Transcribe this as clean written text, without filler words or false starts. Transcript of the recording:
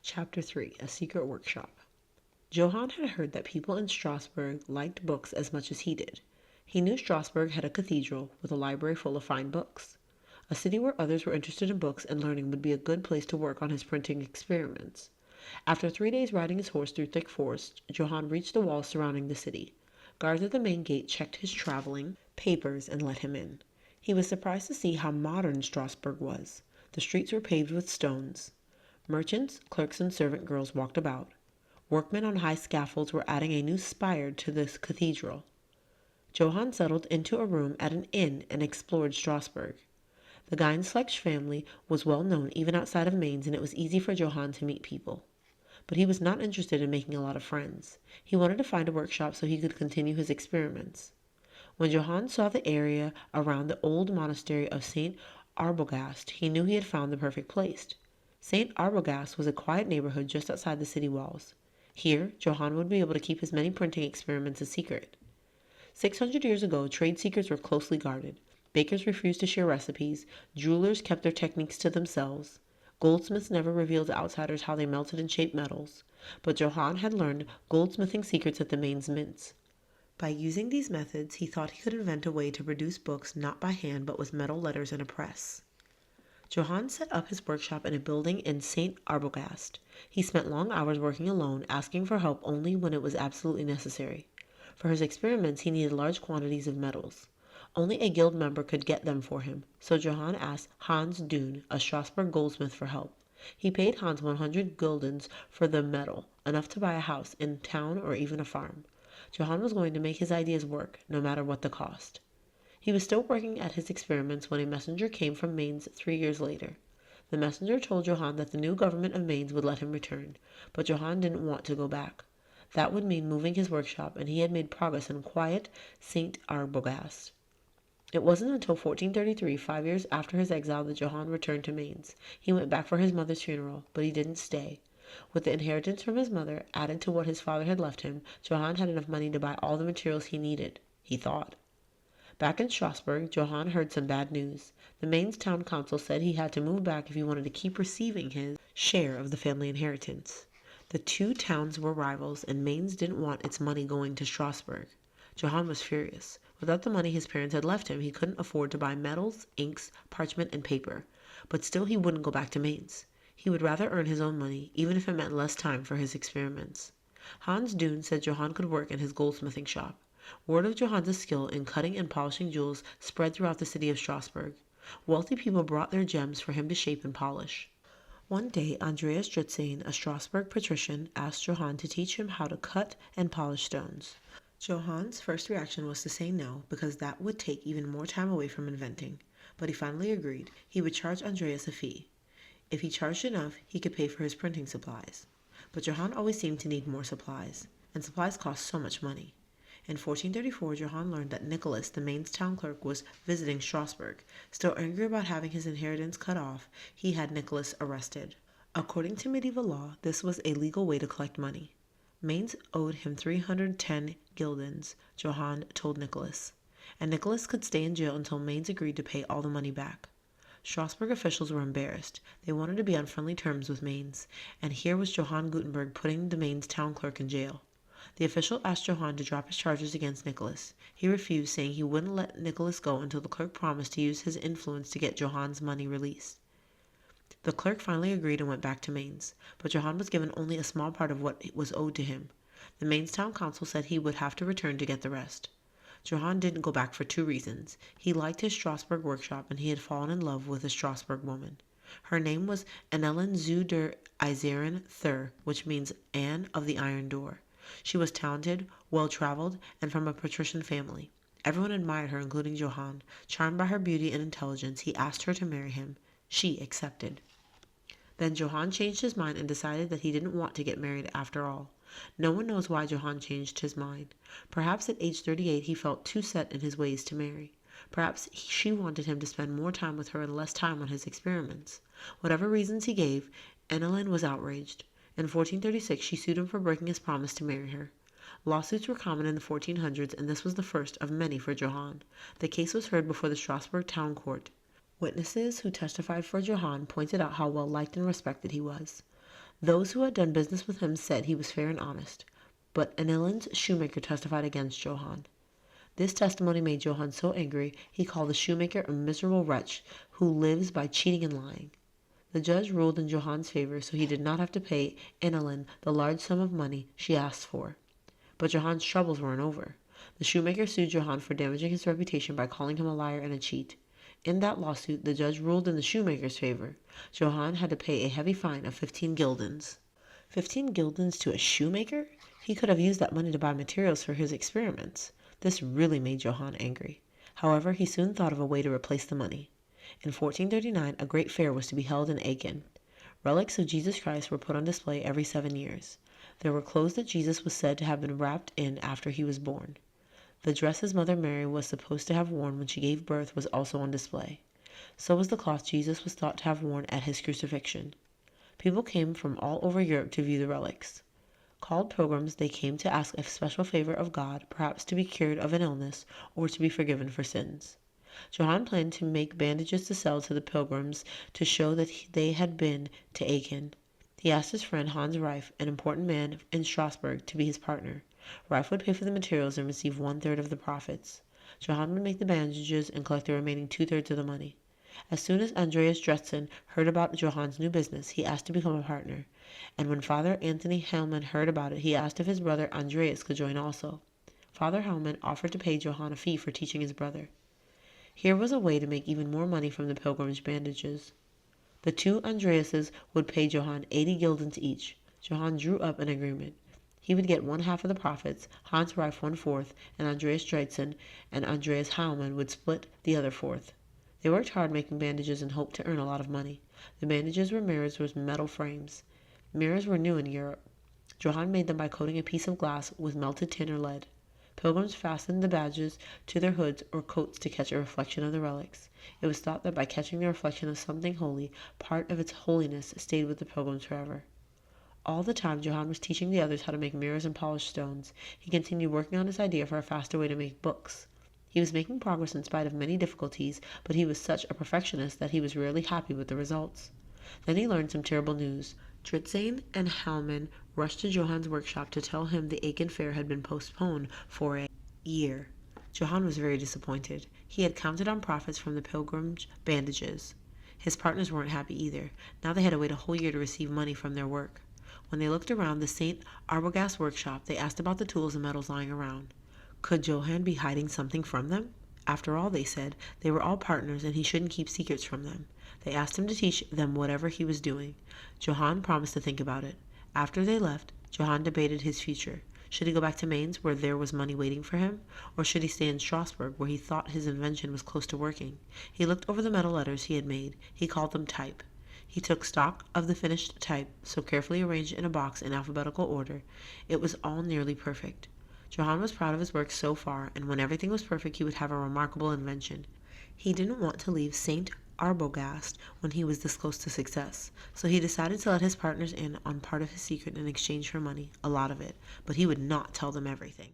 Chapter 3: A Secret Workshop. Johann had heard that people in Strasbourg liked books as much as he did. He knew Strasbourg had a cathedral with a library full of fine books. A city where others were interested in books and learning would be a good place to work on his printing experiments. After 3 days riding his horse through thick forest, Johann reached the walls surrounding the city. Guards at the main gate checked his traveling papers and let him in. He was surprised to see how modern Strasbourg was. The streets were paved with stones. Merchants, clerks, and servant girls walked about. Workmen on high scaffolds were adding a new spire to this cathedral. Johann settled into a room at an inn and explored Strasbourg. The Geinslecht family was well known even outside of Mainz, and it was easy for Johann to meet people. But he was not interested in making a lot of friends. He wanted to find a workshop so he could continue his experiments. When Johann saw the area around the old monastery of St. Arbogast, he knew he had found the perfect place. St. Arbogast was a quiet neighborhood just outside the city walls. Here, Johann would be able to keep his many printing experiments a secret. 600 years ago, trade secrets were closely guarded. Bakers refused to share recipes. Jewelers kept their techniques to themselves. Goldsmiths never revealed to outsiders how they melted and shaped metals. But Johann had learned goldsmithing secrets at the Mainz mints. By using these methods, he thought he could invent a way to produce books not by hand but with metal letters and a press. Johann set up his workshop in a building in St. Arbogast. He spent long hours working alone, asking for help only when it was absolutely necessary. For his experiments, he needed large quantities of metals. Only a guild member could get them for him, so Johann asked Hans Dune, a Strasbourg goldsmith, for help. He paid Hans 100 guldens for the metal, enough to buy a house in town or even a farm. Johann was going to make his ideas work, no matter what the cost. He was still working at his experiments when a messenger came from Mainz 3 years later. The messenger told Johann that the new government of Mainz would let him return, but Johann didn't want to go back. That would mean moving his workshop, and he had made progress in quiet St. Arbogast. It wasn't until 1433, 5 years after his exile, that Johann returned to Mainz. He went back for his mother's funeral, but he didn't stay. With the inheritance from his mother, added to what his father had left him, Johann had enough money to buy all the materials he needed, he thought. Back in Strasbourg, Johann heard some bad news. The Mainz town council said he had to move back if he wanted to keep receiving his share of the family inheritance. The two towns were rivals, and Mainz didn't want its money going to Strasbourg. Johann was furious. Without the money his parents had left him, he couldn't afford to buy metals, inks, parchment, and paper. But still he wouldn't go back to Mainz. He would rather earn his own money, even if it meant less time for his experiments. Hans Dune said Johann could work in his goldsmithing shop. Word of Johann's skill in cutting and polishing jewels spread throughout the city of Strasbourg. Wealthy people brought their gems for him to shape and polish. One day, Andreas Dritzhane, a Strasbourg patrician, asked Johann to teach him how to cut and polish stones. Johann's first reaction was to say no, because that would take even more time away from inventing. But he finally agreed. He would charge Andreas a fee. If he charged enough, he could pay for his printing supplies. But Johann always seemed to need more supplies, and supplies cost so much money. In 1434, Johann learned that Nicholas, the Mainz town clerk, was visiting Strasbourg. Still angry about having his inheritance cut off, he had Nicholas arrested. According to medieval law, this was a legal way to collect money. Mainz owed him 310 guildens, Johann told Nicholas, and Nicholas could stay in jail until Mainz agreed to pay all the money back. Strasbourg officials were embarrassed. They wanted to be on friendly terms with Mainz, and here was Johann Gutenberg putting the Mainz town clerk in jail. The official asked Johann to drop his charges against Nicholas. He refused, saying he wouldn't let Nicholas go until the clerk promised to use his influence to get Johann's money released. The clerk finally agreed and went back to Mainz, but Johann was given only a small part of what was owed to him. The Mainz town council said he would have to return to get the rest. Johann didn't go back for 2 reasons. He liked his Strasbourg workshop, and he had fallen in love with a Strasbourg woman. Her name was Annellen zu der Eiseren Thür, which means Anne of the Iron Door. She was talented, well-traveled, and from a patrician family. Everyone admired her, including Johann. Charmed by her beauty and intelligence, he asked her to marry him. She accepted. Then Johann changed his mind and decided that he didn't want to get married after all. No one knows why Johann changed his mind. Perhaps at age 38 he felt too set in his ways to marry. Perhaps she wanted him to spend more time with her and less time on his experiments. Whatever reasons he gave, Annellen was outraged. In 1436 she sued him for breaking his promise to marry her. Lawsuits were common in the 1400s, and this was the first of many for Johann. The case was heard before the Strasbourg town court. Witnesses who testified for Johann pointed out how well liked and respected he was. Those who had done business with him said he was fair and honest, but Anilin's shoemaker testified against Johann. This testimony made Johann so angry he called the shoemaker a miserable wretch who lives by cheating and lying. The judge ruled in Johann's favor, so he did not have to pay Annalyn the large sum of money she asked for. But Johann's troubles weren't over. The shoemaker sued Johann for damaging his reputation by calling him a liar and a cheat. In that lawsuit, the judge ruled in the shoemaker's favor. Johann had to pay a heavy fine of 15 guildens. 15 guildens to a shoemaker? He could have used that money to buy materials for his experiments. This really made Johann angry. However, he soon thought of a way to replace the money. In 1439, a great fair was to be held in Aachen. Relics of Jesus Christ were put on display every 7 years. There were clothes that Jesus was said to have been wrapped in after he was born. The dress his mother Mary was supposed to have worn when she gave birth was also on display. So was the cloth Jesus was thought to have worn at his crucifixion. People came from all over Europe to view the relics. Called pilgrims, they came to ask a special favor of God, perhaps to be cured of an illness or to be forgiven for sins. Johann planned to make bandages to sell to the pilgrims to show that they had been to Aachen. He asked his friend Hans Reif, an important man in Strasbourg, to be his partner. Reif would pay for the materials and receive 1/3 of the profits. Johann would make the bandages and collect the remaining 2/3 of the money. As soon as Andreas Dretsen heard about Johann's new business, he asked to become a partner. And when Father Anthony Hellman heard about it, he asked if his brother Andreas could join also. Father Hellman offered to pay Johann a fee for teaching his brother. Here was a way to make even more money from the pilgrimage bandages. The two Andreases would pay Johann 80 guildens each. Johann drew up an agreement. He would get 1/2 of the profits, Hans Reif 1/4, and Andreas Dreitzen and Andreas Haumann would split the other 1/4. They worked hard making bandages and hoped to earn a lot of money. The bandages were mirrors with metal frames. Mirrors were new in Europe. Johann made them by coating a piece of glass with melted tin or lead. Pilgrims fastened the badges to their hoods or coats to catch a reflection of the relics. It was thought that by catching the reflection of something holy, part of its holiness stayed with the pilgrims forever. All the time Johann was teaching the others how to make mirrors and polished stones, he continued working on his idea for a faster way to make books. He was making progress in spite of many difficulties, but he was such a perfectionist that he was rarely happy with the results. Then he learned some terrible news. Dreitzen and Hellman rushed to Johann's workshop to tell him the Aachen fair had been postponed for a year. Johann was very disappointed. He had counted on profits from the pilgrimage bandages. His partners weren't happy either. Now they had to wait a whole year to receive money from their work. When they looked around the St. Arbogast workshop, they asked about the tools and metals lying around. Could Johann be hiding something from them? After all, they said, they were all partners and he shouldn't keep secrets from them. They asked him to teach them whatever he was doing. Johann promised to think about it. After they left, Johann debated his future. Should he go back to Mainz, where there was money waiting for him? Or should he stay in Strasbourg, where he thought his invention was close to working? He looked over the metal letters he had made. He called them type. He took stock of the finished type, so carefully arranged in a box in alphabetical order. It was all nearly perfect. Johann was proud of his work so far, and when everything was perfect, he would have a remarkable invention. He didn't want to leave St. Arbogast when he was this close to success, so he decided to let his partners in on part of his secret in exchange for money, a lot of it, but he would not tell them everything.